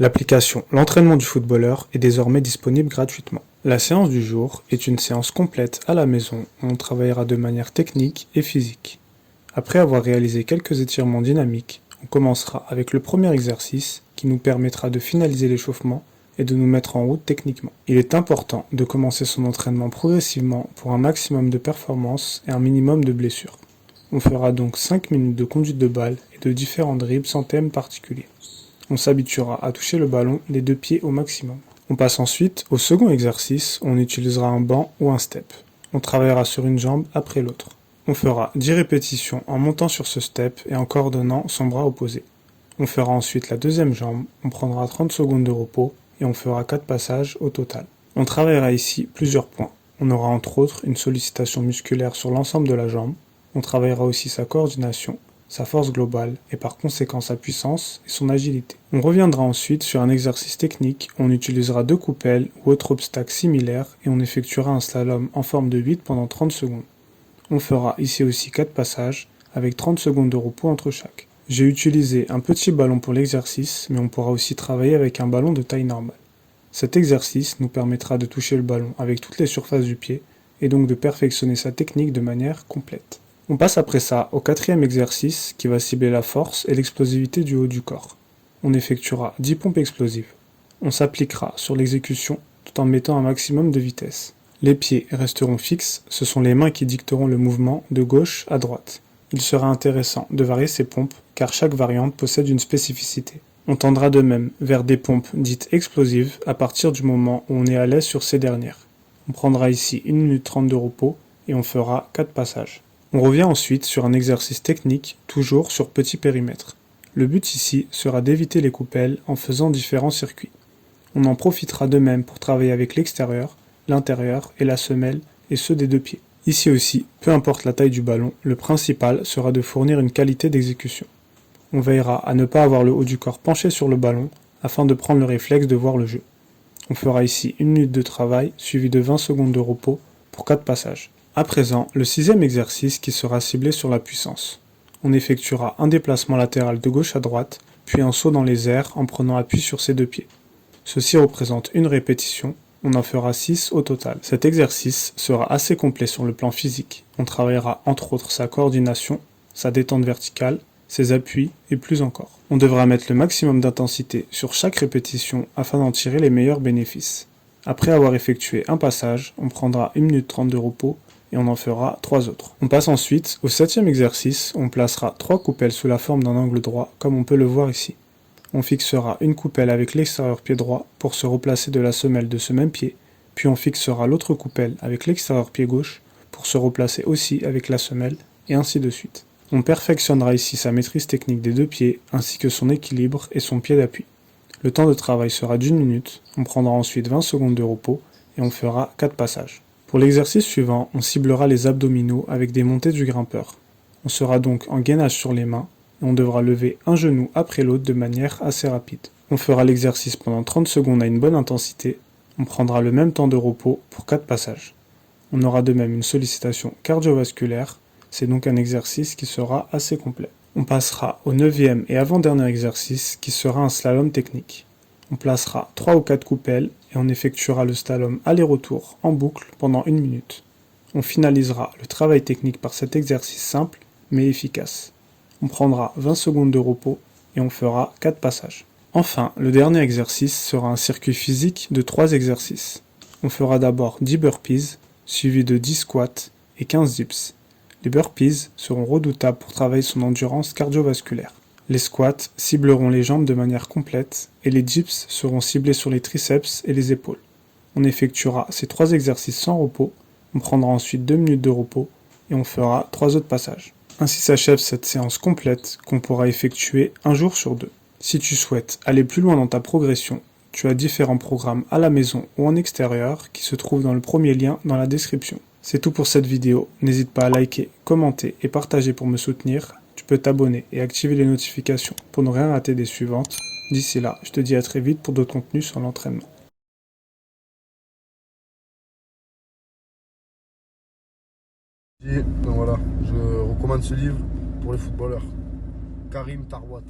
L'application L'entraînement du footballeur est désormais disponible gratuitement. La séance du jour est une séance complète à la maison où on travaillera de manière technique et physique. Après avoir réalisé quelques étirements dynamiques, on commencera avec le premier exercice qui nous permettra de finaliser l'échauffement et de nous mettre en route techniquement. Il est important de commencer son entraînement progressivement pour un maximum de performance et un minimum de blessures. On fera donc 5 minutes de conduite de balle et de différents dribbles sans thème particulier. On s'habituera à toucher le ballon des deux pieds au maximum. On passe ensuite au second exercice où on utilisera un banc ou un step. On travaillera sur une jambe après l'autre. On fera 10 répétitions en montant sur ce step et en coordonnant son bras opposé. On fera ensuite la deuxième jambe, on prendra 30 secondes de repos et on fera 4 passages au total. On travaillera ici plusieurs points. On aura entre autres une sollicitation musculaire sur l'ensemble de la jambe. On travaillera aussi sa coordination, sa force globale et par conséquent sa puissance et son agilité. On reviendra ensuite sur un exercice technique où on utilisera 2 coupelles ou autres obstacles similaires et on effectuera un slalom en forme de 8 pendant 30 secondes. On fera ici aussi 4 passages avec 30 secondes de repos entre chaque. J'ai utilisé un petit ballon pour l'exercice, mais on pourra aussi travailler avec un ballon de taille normale. Cet exercice nous permettra de toucher le ballon avec toutes les surfaces du pied et donc de perfectionner sa technique de manière complète. On passe après ça au 4e exercice qui va cibler la force et l'explosivité du haut du corps. On effectuera 10 pompes explosives. On s'appliquera sur l'exécution tout en mettant un maximum de vitesse. Les pieds resteront fixes, ce sont les mains qui dicteront le mouvement de gauche à droite. Il sera intéressant de varier ces pompes car chaque variante possède une spécificité. On tendra de même vers des pompes dites explosives à partir du moment où on est à l'aise sur ces dernières. On prendra ici 1 minute 30 de repos et on fera 4 passages. On revient ensuite sur un exercice technique, toujours sur petit périmètre. Le but ici sera d'éviter les coupelles en faisant différents circuits. On en profitera de même pour travailler avec l'extérieur, l'intérieur et la semelle et ceux des deux pieds. Ici aussi, peu importe la taille du ballon, le principal sera de fournir une qualité d'exécution. On veillera à ne pas avoir le haut du corps penché sur le ballon afin de prendre le réflexe de voir le jeu. On fera ici 1 minute de travail suivi de 20 secondes de repos pour 4 passages. À présent, le 6e exercice qui sera ciblé sur la puissance. On effectuera un déplacement latéral de gauche à droite, puis un saut dans les airs en prenant appui sur ses deux pieds. Ceci représente une répétition, on en fera 6 au total. Cet exercice sera assez complet sur le plan physique. On travaillera entre autres sa coordination, sa détente verticale, ses appuis et plus encore. On devra mettre le maximum d'intensité sur chaque répétition afin d'en tirer les meilleurs bénéfices. Après avoir effectué un passage, on prendra 1 minute 30 de repos et on en fera 3 autres. On passe ensuite au 7e exercice, on placera 3 coupelles sous la forme d'un angle droit, comme on peut le voir ici. On fixera une coupelle avec l'extérieur pied droit pour se replacer de la semelle de ce même pied, puis on fixera l'autre coupelle avec l'extérieur pied gauche pour se replacer aussi avec la semelle, et ainsi de suite. On perfectionnera ici sa maîtrise technique des deux pieds, ainsi que son équilibre et son pied d'appui. Le temps de travail sera d'1 minute, on prendra ensuite 20 secondes de repos, et on fera 4 passages. Pour l'exercice suivant, on ciblera les abdominaux avec des montées du grimpeur. On sera donc en gainage sur les mains et on devra lever un genou après l'autre de manière assez rapide. On fera l'exercice pendant 30 secondes à une bonne intensité. On prendra le même temps de repos pour 4 passages. On aura de même une sollicitation cardiovasculaire, c'est donc un exercice qui sera assez complet. On passera au 9e et avant-dernier exercice qui sera un slalom technique. On placera 3 ou 4 coupelles et on effectuera le slalom aller-retour en boucle pendant 1 minute. On finalisera le travail technique par cet exercice simple mais efficace. On prendra 20 secondes de repos et on fera 4 passages. Enfin, le dernier exercice sera un circuit physique de 3 exercices. On fera d'abord 10 burpees, suivi de 10 squats et 15 dips. Les burpees seront redoutables pour travailler son endurance cardiovasculaire. Les squats cibleront les jambes de manière complète et les dips seront ciblés sur les triceps et les épaules. On effectuera ces 3 exercices sans repos, on prendra ensuite 2 minutes de repos et on fera 3 autres passages. Ainsi s'achève cette séance complète qu'on pourra effectuer un jour sur 2. Si tu souhaites aller plus loin dans ta progression, tu as différents programmes à la maison ou en extérieur qui se trouvent dans le premier lien dans la description. C'est tout pour cette vidéo, n'hésite pas à liker, commenter et partager pour me soutenir. Tu peux t'abonner et activer les notifications pour ne rien rater des suivantes. D'ici là, je te dis à très vite pour d'autres contenus sur l'entraînement. Donc voilà, je recommande ce livre pour les footballeurs. Karim Tarwat.